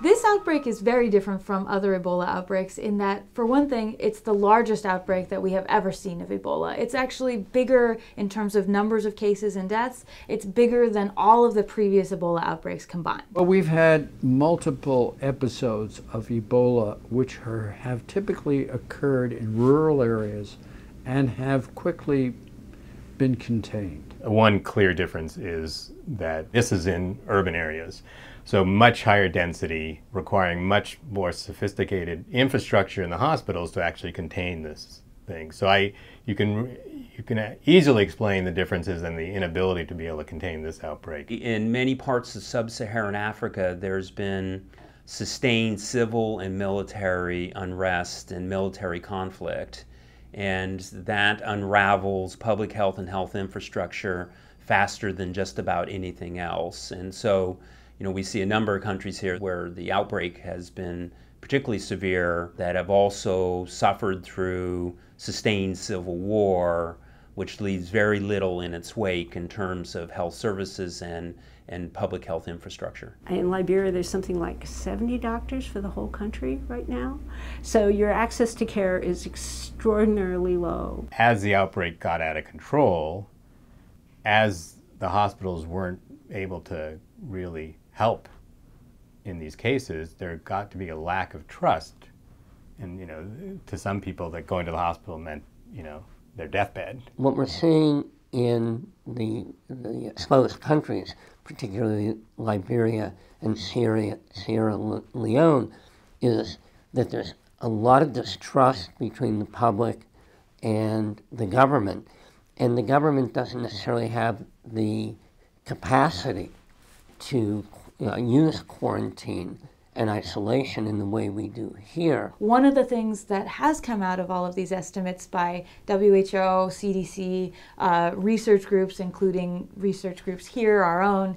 This outbreak is very different from other Ebola outbreaks in that, for one thing, it's the largest outbreak that we have ever seen of Ebola. It's actually bigger in terms of numbers of cases and deaths. It's bigger than all of the previous Ebola outbreaks combined. Well, we've had multiple episodes of Ebola which have typically occurred in rural areas and have quickly been contained. One clear difference is that this is in urban areas. So much higher density, requiring much more sophisticated infrastructure in the hospitals to actually contain this thing. So you can easily explain the differences and the inability to be able to contain this outbreak. In many parts of sub-Saharan Africa, there's been sustained civil and military unrest and military conflict, and that unravels public health and health infrastructure faster than just about anything else. And so, we see a number of countries here where the outbreak has been particularly severe that have also suffered through sustained civil war, which leaves very little in its wake in terms of health services and public health infrastructure. In Liberia, there's something like 70 doctors for the whole country right now. So your access to care is extraordinarily low. As the outbreak got out of control, as the hospitals weren't able to really help in these cases, there got to be a lack of trust. And, to some people that going to the hospital meant, their deathbed. What we're seeing in the exposed countries, particularly Liberia and Sierra Leone, is that there's a lot of distrust between the public and the government. And the government doesn't necessarily have the capacity to use quarantine and isolation in the way we do here. One of the things that has come out of all of these estimates by WHO, CDC, research groups, including research groups here, our own,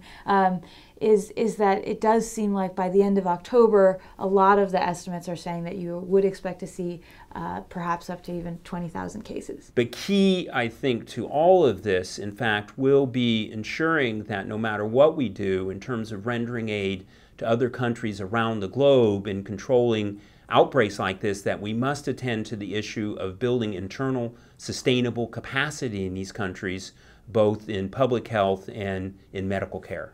is that it does seem like by the end of October, a lot of the estimates are saying that you would expect to see perhaps up to even 20,000 cases. The key, I think, to all of this, in fact, will be ensuring that no matter what we do in terms of rendering aid to other countries around the globe in controlling outbreaks like this, that we must attend to the issue of building internal sustainable capacity in these countries, both in public health and in medical care.